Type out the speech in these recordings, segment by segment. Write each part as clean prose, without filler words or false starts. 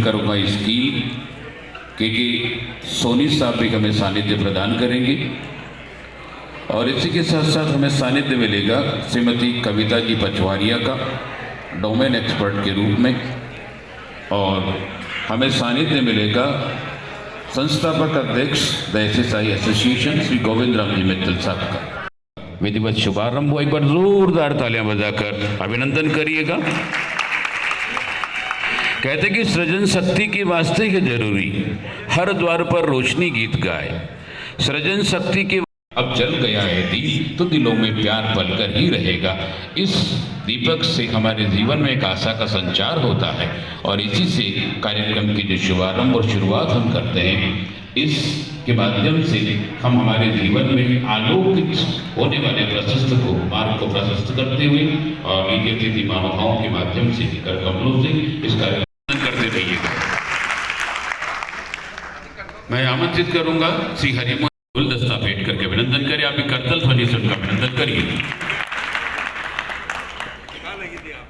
Vishwakarma scheme के सोनी साहब भी हमें सानिध्य प्रदान करेंगे। और इसी के साथ साथ हमें सानिध्य मिलेगा श्रीमती कविता जी पचवारिया का डोमेन एक्सपर्ट के रूप में, और हमें सानिध्य मिलेगा संस्थापक अध्यक्ष the SSI association Shri Govind Ram ji Mittal साहब का। विधिवत शुभारंभ हो, एक बार जोरदार तालियां बजाकर अभिनंदन करिएगा। कहते कि सृजन शक्ति की वास्ते है जरूरी, हर द्वार पर रोशनी गीत गाए। सृजन शक्ति के अब जल गया है दीप, तो दिलों में प्यार पलकर ही रहेगा। इस दीपक से हमारे जीवन में एक आशा का संचार होता है, और इसी से कार्यक्रम की जो शुभारंभ और शुरुआत हम करते हैं, इसके माध्यम से हम हमारे जीवन में आलोकित होने वाले प्रशस्त को मार्ग को प्रशस्त करते हुए और मीडिया अतिथि महानुभावों के माध्यम से कर कमलों से इस कार्यक्रम करते रहिएगा। मैं आमंत्रित करूंगा श्री हरिमोहन गुलदस्ता भेंट करके अभिनंदन करें। आप करतल ध्वनि से उनका अभिनंदन करिए।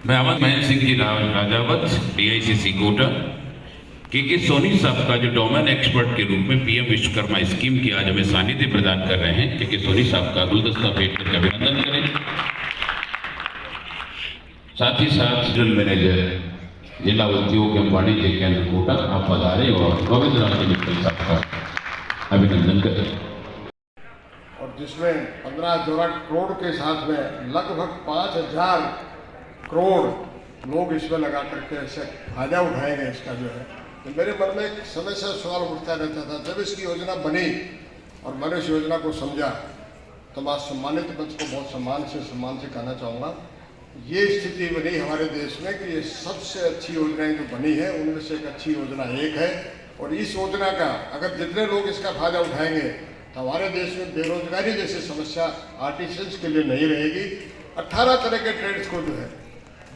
मैं अमन महेंद्र सिंह जी राजावत DICC कोटा के सोनी साहब का जो डोमेन एक्सपर्ट के रूप में PM विश्वकर्मा स्कीम की आज हमें सानिध्य प्रदान कर रहे हैं, के सोनी साहब का गुलदस्ता भेंट करके अभिनंदन करें। साथ ही साथ जनरल मैनेजर जिला उद्योग एवं वाणिज्य केंद्र कोटा आप पधारे और गोविंद राम जी मित्तल साहब का अभिनंदन करें। और जिसमें 15,000 करोड़ के साथ में लगभग 5,000 करोड़ लोग इसमें लगा करके ऐसे फायदा उठाएंगे इसका जो है। तो मेरे मन में एक समय से सवाल उठता रहता था, जब इसकी योजना बनी और मैंने इस योजना को समझा, तो मैं सम्मानित मंच को बहुत सम्मान से कहना चाहूँगा, ये स्थिति बनी हमारे देश में कि ये सबसे अच्छी योजनाएं जो बनी है उनमें से एक अच्छी योजना एक है। और इस योजना का अगर जितने लोग इसका फायदा उठाएंगे तो हमारे देश में बेरोजगारी जैसी समस्या आर्टिसंस के लिए नहीं रहेगी। 18 तरह के ट्रेड्स को जो है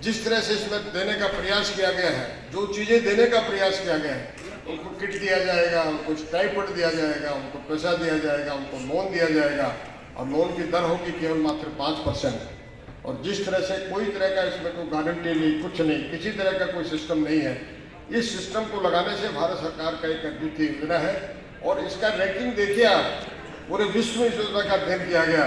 जिस तरह से इसमें देने का प्रयास किया गया है, जो चीज़ें देने का प्रयास किया गया है, उनको किट दिया जाएगा, उनको स्टाइपेंड दिया जाएगा, उनको पैसा दिया जाएगा, उनको लोन दिया जाएगा, और लोन की दर होगी केवल मात्र 5%। और जिस तरह से कोई तरह का इसमें कोई गारंटी नहीं, कुछ नहीं, किसी तरह का कोई सिस्टम नहीं है। इस सिस्टम को लगाने से भारत सरकार का एक अद्वितीय योजना है। और इसका रैंकिंग देखिए आप, पूरे विश्व में इस योजना का अध्ययन किया गया।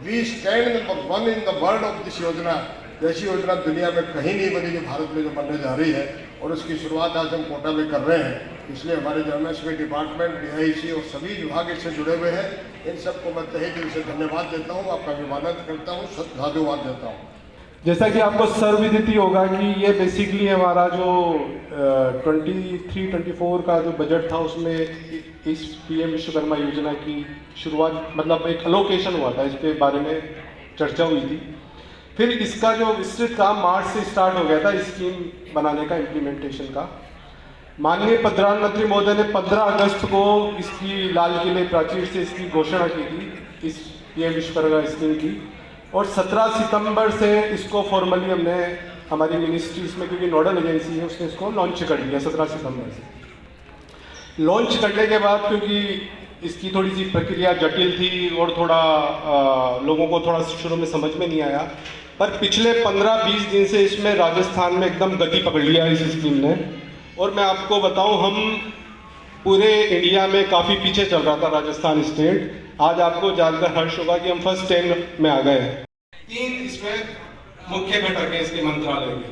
We stand number 1 in the world of this योजना। ऐसी योजना दुनिया में कहीं नहीं बनी जो भारत में जो बनने जा रही है, और उसकी शुरुआत आज हम कोटा में कर रहे हैं। इसलिए हमारे जर्नलिस्ट डिपार्टमेंट, DIC और सभी विभाग इससे जुड़े हुए हैं। इन सबको मैं तहे दिल से धन्यवाद देता हूँ, आपका अभिवादन करता हूँ, साधुवाद देता हूँ। जैसा कि आपको सर्वविदित ही होगा कि ये बेसिकली हमारा जो 23-24 का जो बजट था, उसमें इस PM विश्वकर्मा योजना की शुरुआत, मतलब एक अलोकेशन हुआ था, इसके बारे में चर्चा हुई थी। फिर इसका जो विस्तृत काम मार्च से स्टार्ट हो गया था, स्कीम बनाने का, इम्प्लीमेंटेशन का। माननीय प्रधानमंत्री महोदय ने 15 अगस्त को इसकी लाल किले प्राचीर से इसकी घोषणा की थी, इस PM विश्वकर्मा स्कीम की। और 17 सितंबर से इसको फॉर्मली हमने हमारी मिनिस्ट्रीज में, क्योंकि नोडल एजेंसी है, उसने इसको लॉन्च कर दिया 17 सितंबर से। लॉन्च करने के बाद, क्योंकि इसकी थोड़ी सी प्रक्रिया जटिल थी और थोड़ा लोगों को थोड़ा शुरू में समझ में नहीं आया, पर पिछले 15-20 दिन से इसमें राजस्थान में एकदम गति पकड़ लिया है इस स्कीम ने। और मैं आपको बताऊं, हम पूरे इंडिया में काफ़ी पीछे चल रहा था राजस्थान स्टेट। आज आपको जानकर हर्ष होगा कि हम फर्स्ट 10 में आ गए हैं। 3 इसमें मुख्य घटक है इसके मंत्रालय के,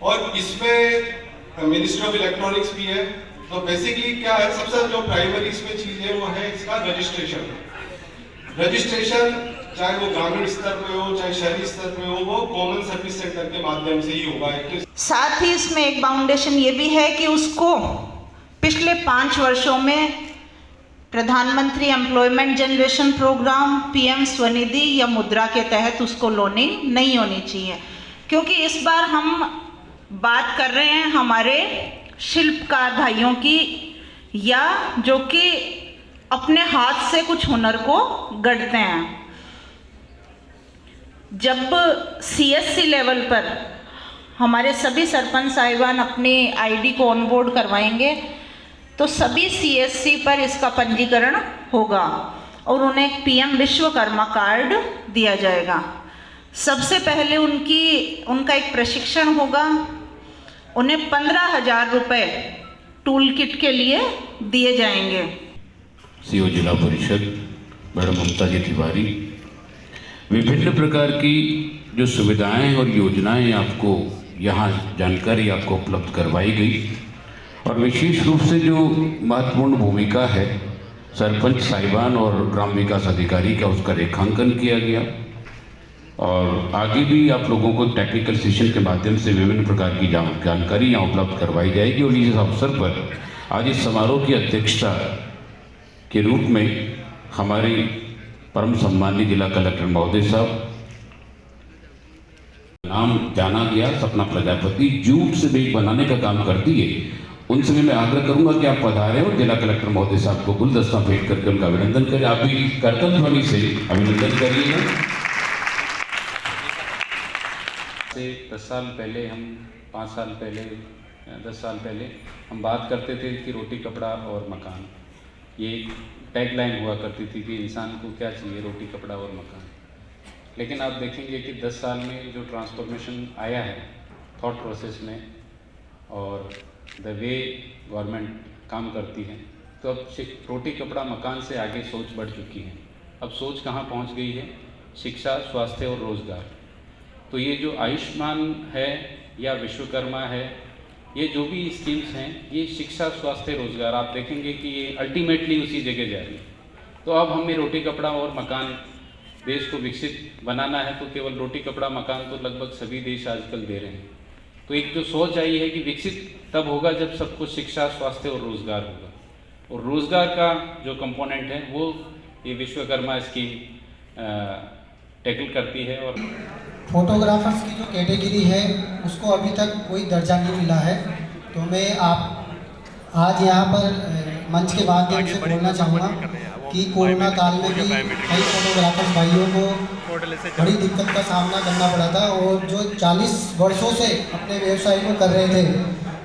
और इसमें मिनिस्ट्री ऑफ इलेक्ट्रॉनिक्स भी है। तो बेसिकली क्या है, सबसे जो प्राइमरी इसमें चीज है वो है इसका रजिस्ट्रेशन। चाहे वो ग्रामीण स्तर पे हो चाहे शहरी स्तर पे हो, वो कॉमन सर्विस सेंटर के माध्यम से ही होगा। साथ ही इसमें एक फाउंडेशन ये भी है कि उसको पिछले 5 वर्षों में प्रधानमंत्री employment generation programme, PM Svanidhi या मुद्रा के तहत उसको लोनिंग नहीं होनी चाहिए। क्योंकि इस बार हम बात कर रहे हैं हमारे शिल्पकार भाइयों की, या जो कि अपने हाथ से कुछ हुनर को गढ़ते हैं। जब CSC लेवल पर हमारे सभी सरपंच साहिबान अपनी ID को ऑनबोर्ड करवाएंगे, तो सभी CSC पर इसका पंजीकरण होगा और उन्हें एक PM विश्वकर्मा कार्ड दिया जाएगा। सबसे पहले उनका एक प्रशिक्षण होगा उन्हें 15,000 रुपये टूल किट के लिए दिए जाएंगे। सीओ जिला परिषद मैडम ममता जी तिवारी, विभिन्न प्रकार की जो सुविधाएं और योजनाएं आपको यहाँ जानकारी आपको उपलब्ध करवाई गई और विशेष रूप से जो महत्वपूर्ण भूमिका है सरपंच साहिबान और ग्राम विकास अधिकारी का, उसका रेखांकन किया गया और आगे भी आप लोगों को टेक्निकल सेशन के माध्यम से विभिन्न प्रकार की जानकारी यहाँ उपलब्ध करवाई जाएगी। और इस अवसर पर आज इस समारोह की अध्यक्षता के रूप में हमारे परम सम्मानीय जिला कलेक्टर महोदय साहब, नाम जाना गया सपना प्रजापति, जूट से बैग बनाने का काम करती है, उनसे भी मैं आग्रह करूंगा कि आप पधारें और जिला कलेक्टर महोदय साहब को गुलदस्ता भेंट करके उनका अभिनंदन करें। आप भी कर्तव्य ध्वनि से अभिनंदन करिएगा। से 10 साल पहले, हम 5 साल पहले, 10 साल पहले हम बात करते थे कि रोटी कपड़ा और मकान, ये टैगलाइन हुआ करती थी कि इंसान को क्या चाहिए, रोटी कपड़ा और मकान। लेकिन आप देखेंगे कि 10 साल में जो ट्रांसफॉर्मेशन आया है थॉट प्रोसेस में और द वे गवर्नमेंट काम करती है, तो अब रोटी कपड़ा मकान से आगे सोच बढ़ चुकी है। अब सोच कहाँ पहुँच गई है? शिक्षा, स्वास्थ्य और रोज़गार। तो ये जो आयुष्मान है या विश्वकर्मा है, ये जो भी स्कीम्स हैं, ये शिक्षा, स्वास्थ्य, रोज़गार, आप देखेंगे कि ये अल्टीमेटली उसी जगह जा रही है। तो अब हमें रोटी कपड़ा और मकान, देश को विकसित बनाना है तो केवल रोटी कपड़ा मकान तो लगभग सभी देश आजकल दे रहे हैं। तो एक जो सोच आई है कि विकसित तब होगा जब सबको शिक्षा, स्वास्थ्य और रोज़गार होगा, और रोज़गार का जो कंपोनेंट है वो ये विश्वकर्मा स्कीम टैकल करती है। और फोटोग्राफर्स की जो कैटेगरी है उसको अभी तक कोई दर्जा नहीं मिला है, तो मैं आप आज यहाँ पर मंच के माध्यम से बोलना चाहूँगा कि कोरोना काल में भी कई फोटोग्राफर्स भाइयों को बड़ी दिक्कत का सामना करना पड़ा था और जो 40 वर्षों से अपने व्यवसाय को कर रहे थे,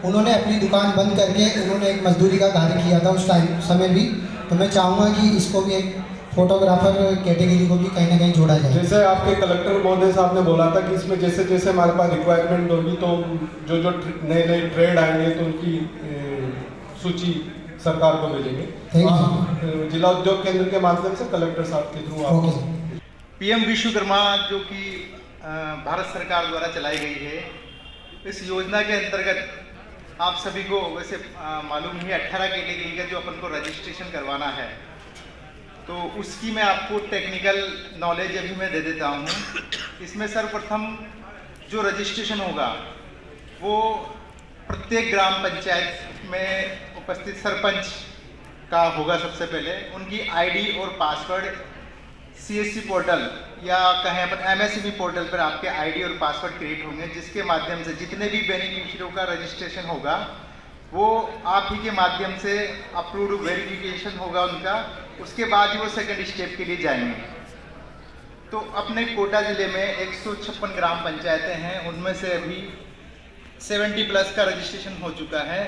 उन्होंने अपनी दुकान बंद करके उन्होंने एक मजदूरी का कार्य किया था उस समय भी। तो मैं चाहूँगा कि इसको भी एक फोटोग्राफर कैटेगरी को भी कहीं ना कहीं जोड़ा जाए। जैसे आपके कलेक्टर महोदय साहब ने बोला था कि इसमें जैसे जैसे हमारे पास रिक्वायरमेंट होगी तो जो जो नए नए ट्रेड आएंगे तो उनकी सूची सरकार को भेजेंगे। जिला उद्योग केंद्र के माध्यम से कलेक्टर साहब के थ्रू आप पीएम विश्वकर्मा जो कि भारत सरकार द्वारा चलाई गई है, इस योजना के अंतर्गत आप सभी को वैसे मालूम ही 18 कैटेगरी का जो अपन को रजिस्ट्रेशन करवाना है, तो उसकी मैं आपको टेक्निकल नॉलेज अभी मैं दे देता हूँ। इसमें सर्वप्रथम जो रजिस्ट्रेशन होगा वो प्रत्येक ग्राम पंचायत में उपस्थित सरपंच का होगा। सबसे पहले उनकी आईडी और पासवर्ड सीएससी पोर्टल या कहें अपन एमएसएमई पोर्टल पर आपके आईडी और पासवर्ड क्रिएट होंगे, जिसके माध्यम से जितने भी बेनिफिशियरियों का रजिस्ट्रेशन होगा वो आप ही के माध्यम से अप्रूव्ड वेरिफिकेशन होगा उनका। उसके बाद ही वो सेकंड स्टेप के लिए जाएंगे। तो अपने कोटा ज़िले में 156 ग्राम पंचायतें हैं, उनमें से अभी 70+ का रजिस्ट्रेशन हो चुका है।